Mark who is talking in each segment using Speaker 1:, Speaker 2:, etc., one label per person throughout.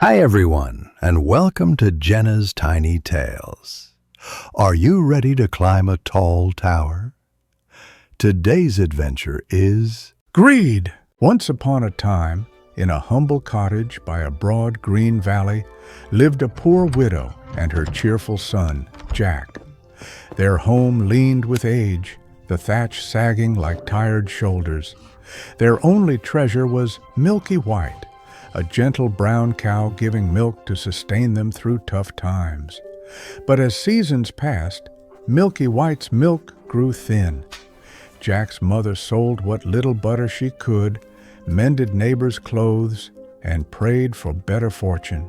Speaker 1: Hi everyone, and welcome to Jenna's Tiny Tales. Are you ready to climb a tall tower? Today's adventure is
Speaker 2: Greed! Once upon a time, in a humble cottage by a broad green valley, lived a poor widow and her cheerful son, Jack. Their home leaned with age, the thatch sagging like tired shoulders. Their only treasure was Milky White, a gentle brown cow giving milk to sustain them through tough times. But as seasons passed, Milky White's milk grew thin. Jack's mother sold what little butter she could, mended neighbors' clothes, and prayed for better fortune.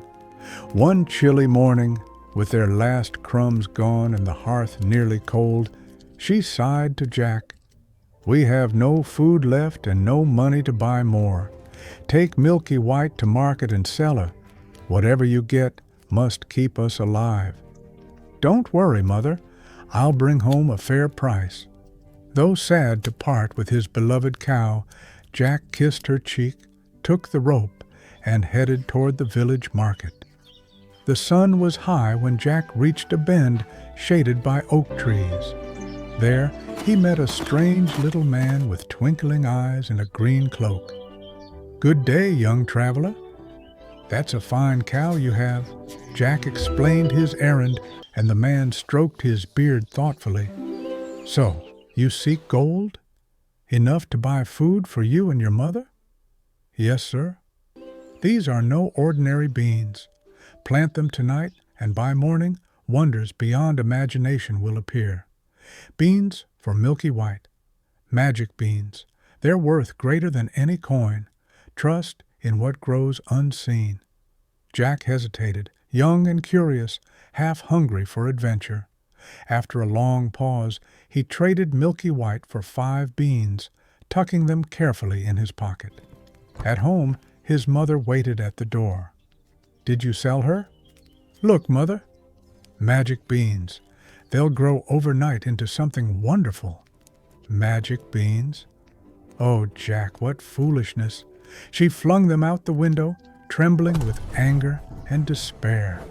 Speaker 2: One chilly morning, with their last crumbs gone and the hearth nearly cold, she sighed to Jack, "We have no food left and no money to buy more. Take Milky White to market and sell her. Whatever you get must keep us alive." "Don't worry, Mother. I'll bring home a fair price." Though sad to part with his beloved cow, Jack kissed her cheek, took the rope, and headed toward the village market. The sun was high when Jack reached a bend shaded by oak trees. There he met a strange little man with twinkling eyes and a green cloak. "Good day, young traveler." "That's a fine cow you have." Jack explained his errand, and the man stroked his beard thoughtfully. "So, you seek gold? Enough to buy food for you and your mother?" "Yes, sir." "These are no ordinary beans. Plant them tonight, and by morning, wonders beyond imagination will appear. Beans for Milky White. Magic beans. They're worth greater than any coin. Trust in what grows unseen." Jack hesitated, young and curious, half hungry for adventure. After a long pause, he traded Milky White for 5 beans, tucking them carefully in his pocket. At home, his mother waited at the door. "Did you sell her?" "Look, Mother. Magic beans. They'll grow overnight into something wonderful." "Magic beans? Oh, Jack, what foolishness." She flung them out the window, trembling with anger and despair.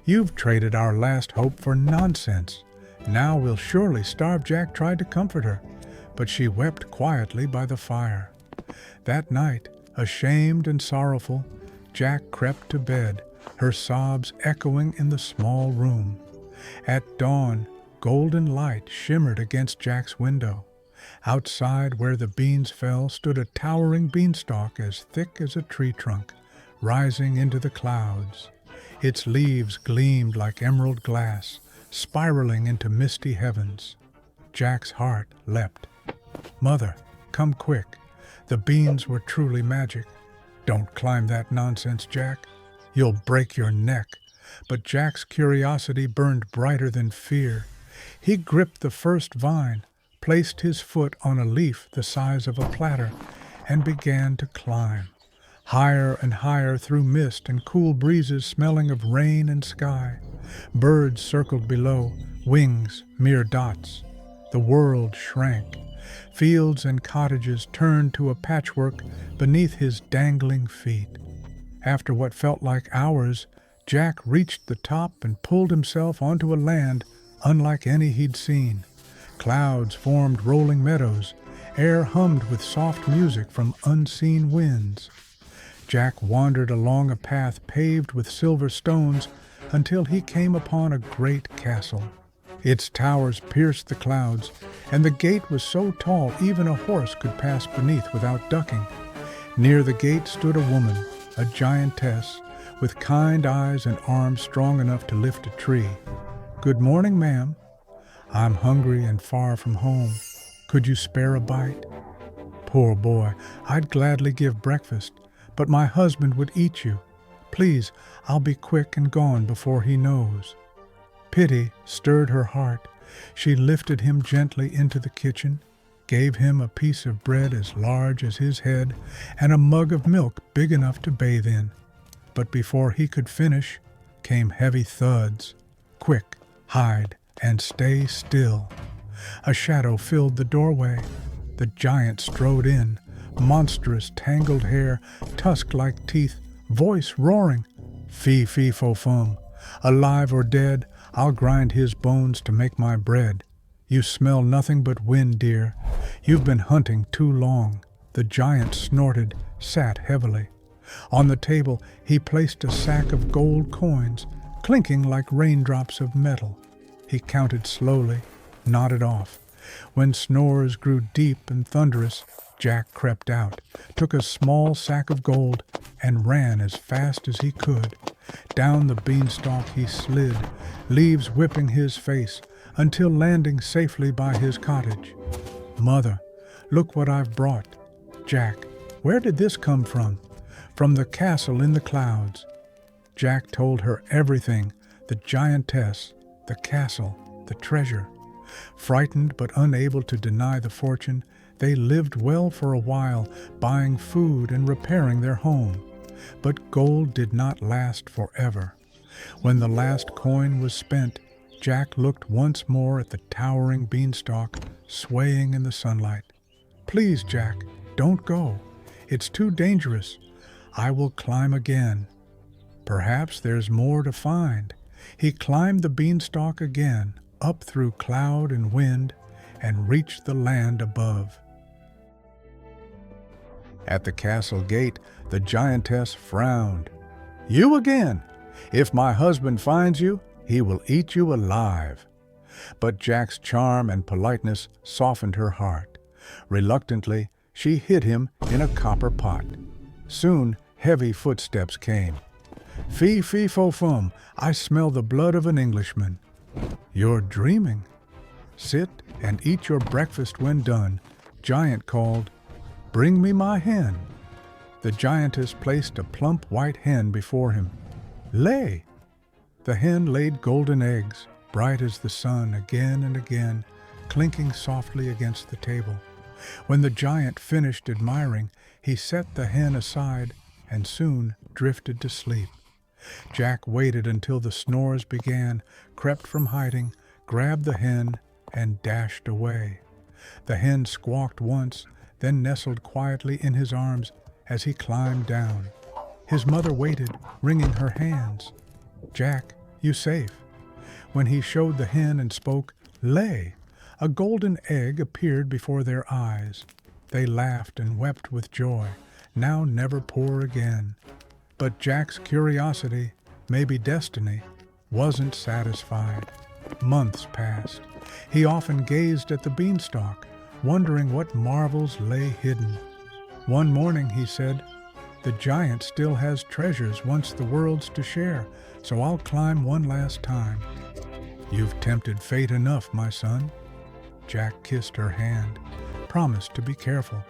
Speaker 2: "You've traded our last hope for nonsense. Now we'll surely starve." Jack tried to comfort her, but she wept quietly by the fire. That night, ashamed and sorrowful, Jack crept to bed, her sobs echoing in the small room. At dawn, golden light shimmered against Jack's window. Outside, where the beans fell, stood a towering beanstalk as thick as a tree trunk, rising into the clouds. Its leaves gleamed like emerald glass, spiraling into misty heavens. Jack's heart leapt. "Mother, come quick. The beans were truly magic." "Don't climb that nonsense, Jack. You'll break your neck." But Jack's curiosity burned brighter than fear. He gripped the first vine, placed his foot on a leaf the size of a platter, and began to climb. Higher and higher through mist and cool breezes smelling of rain and sky. Birds circled below, wings mere dots. The world shrank. Fields and cottages turned to a patchwork beneath his dangling feet. After what felt like hours, Jack reached the top and pulled himself onto a land unlike any he'd seen. Clouds formed rolling meadows. Air hummed with soft music from unseen winds. Jack wandered along a path paved with silver stones until he came upon a great castle. Its towers pierced the clouds, and the gate was so tall even a horse could pass beneath without ducking. Near the gate stood a woman, a giantess, with kind eyes and arms strong enough to lift a tree. "Good morning, ma'am. I'm hungry and far from home. Could you spare a bite?" "Poor boy, I'd gladly give breakfast, but my husband would eat you. Please, I'll be quick and gone before he knows." Pity stirred her heart. She lifted him gently into the kitchen, gave him a piece of bread as large as his head, and a mug of milk big enough to bathe in. But before he could finish, came heavy thuds. "Quick, hide, and stay still." A shadow filled the doorway. The giant strode in, monstrous tangled hair, tusk like teeth, voice roaring. Fee, fee, fo, fum. Alive or dead, I'll grind his bones to make my bread. You smell nothing but wind, dear. You've been hunting too long. The giant snorted, sat heavily. On the table he placed a sack of gold coins, clinking like raindrops of metal. He counted slowly, nodded off. When snores grew deep and thunderous, Jack crept out, took a small sack of gold, and ran as fast as he could. Down the beanstalk he slid, leaves whipping his face, until landing safely by his cottage. "Mother, look what I've brought." "Jack, where did this come from?" "From the castle in the clouds." Jack told her everything, the giantess, the castle, the treasure. Frightened but unable to deny the fortune, they lived well for a while, buying food and repairing their home. But gold did not last forever. When the last coin was spent, Jack looked once more at the towering beanstalk swaying in the sunlight. "Please, Jack, don't go. It's too dangerous. I will climb again. Perhaps there's more to find." He climbed the beanstalk again, up through cloud and wind, and reached the land above. At the castle gate, the giantess frowned. "You again! If my husband finds you, he will eat you alive." But Jack's charm and politeness softened her heart. Reluctantly, she hid him in a copper pot. Soon, heavy footsteps came. "Fee, fee, fo, fum, I smell the blood of an Englishman." "You're dreaming. Sit and eat your breakfast when done," Giant called. "Bring me my hen." The giantess placed a plump white hen before him. "Lay." The hen laid golden eggs, bright as the sun, again and again, clinking softly against the table. When the giant finished admiring, he set the hen aside and soon drifted to sleep. Jack waited until the snores began, crept from hiding, grabbed the hen, and dashed away. The hen squawked once, then nestled quietly in his arms as he climbed down. His mother waited, wringing her hands. "Jack, you safe?" When he showed the hen and spoke, "Lay," a golden egg appeared before their eyes. They laughed and wept with joy, now never poor again. But Jack's curiosity, maybe destiny, wasn't satisfied. Months passed. He often gazed at the beanstalk, wondering what marvels lay hidden. One morning he said, "The giant still has treasures once the world's to share, so I'll climb one last time." "You've tempted fate enough, my son." Jack kissed her hand, promised to be careful.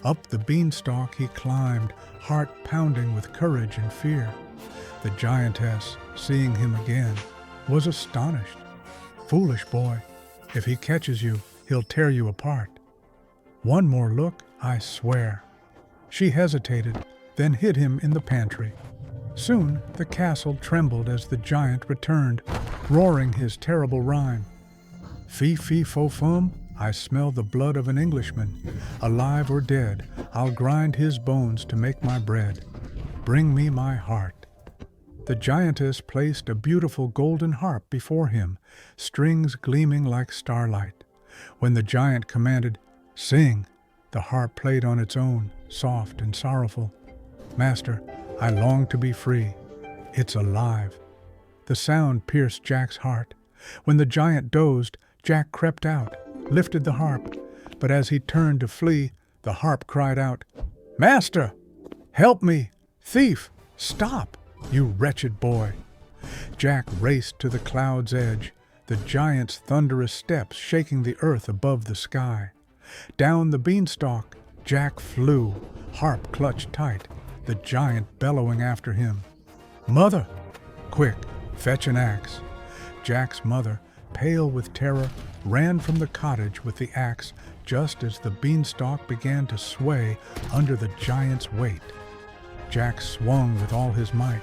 Speaker 2: Up the beanstalk he climbed, heart pounding with courage and fear. The giantess, seeing him again, was astonished. "Foolish boy, if he catches you, he'll tear you apart." "One more look, I swear." She hesitated, then hid him in the pantry. Soon the castle trembled as the giant returned, roaring his terrible rhyme. "Fee, fee, fo, fum, I smell the blood of an Englishman. Alive or dead, I'll grind his bones to make my bread. Bring me my heart." The giantess placed a beautiful golden harp before him, strings gleaming like starlight. When the giant commanded, "Sing," the harp played on its own, soft and sorrowful. "Master, I long to be free. It's alive." The sound pierced Jack's heart. When the giant dozed, Jack crept out, lifted the harp, but as he turned to flee, the harp cried out, "Master! Help me! Thief! Stop, you wretched boy!" Jack raced to the cloud's edge, the giant's thunderous steps shaking the earth above the sky. Down the beanstalk, Jack flew, harp clutched tight, the giant bellowing after him. "Mother! Quick, fetch an axe." Jack's mother, pale with terror, ran from the cottage with the axe just as the beanstalk began to sway under the giant's weight. Jack swung with all his might.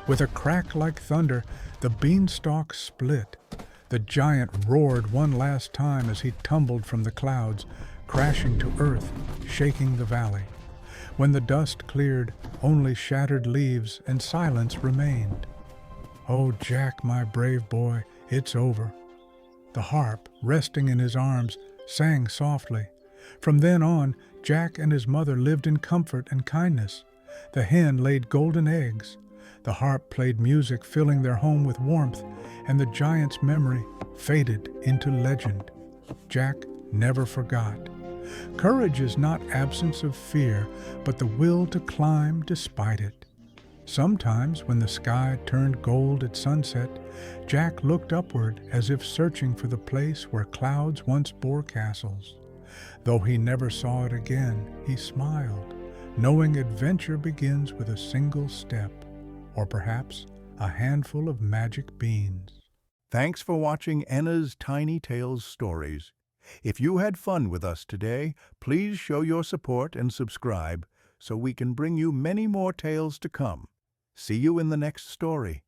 Speaker 2: With a crack like thunder, the beanstalk split. The giant roared one last time as he tumbled from the clouds, crashing to earth, shaking the valley. When the dust cleared, only shattered leaves and silence remained. "Oh, Jack, my brave boy, it's over." The harp, resting in his arms, sang softly. From then on, Jack and his mother lived in comfort and kindness. The hen laid golden eggs. The harp played music, filling their home with warmth, and the giant's memory faded into legend. Jack never forgot. Courage is not absence of fear, but the will to climb despite it. Sometimes, when the sky turned gold at sunset, Jack looked upward as if searching for the place where clouds once bore castles. Though he never saw it again, he smiled, knowing adventure begins with a single step, or perhaps a handful of magic beans.
Speaker 1: Thanks for watching Enna's Tiny Tales Stories. If you had fun with us today, please show your support and subscribe so we can bring you many more tales to come. See you in the next story.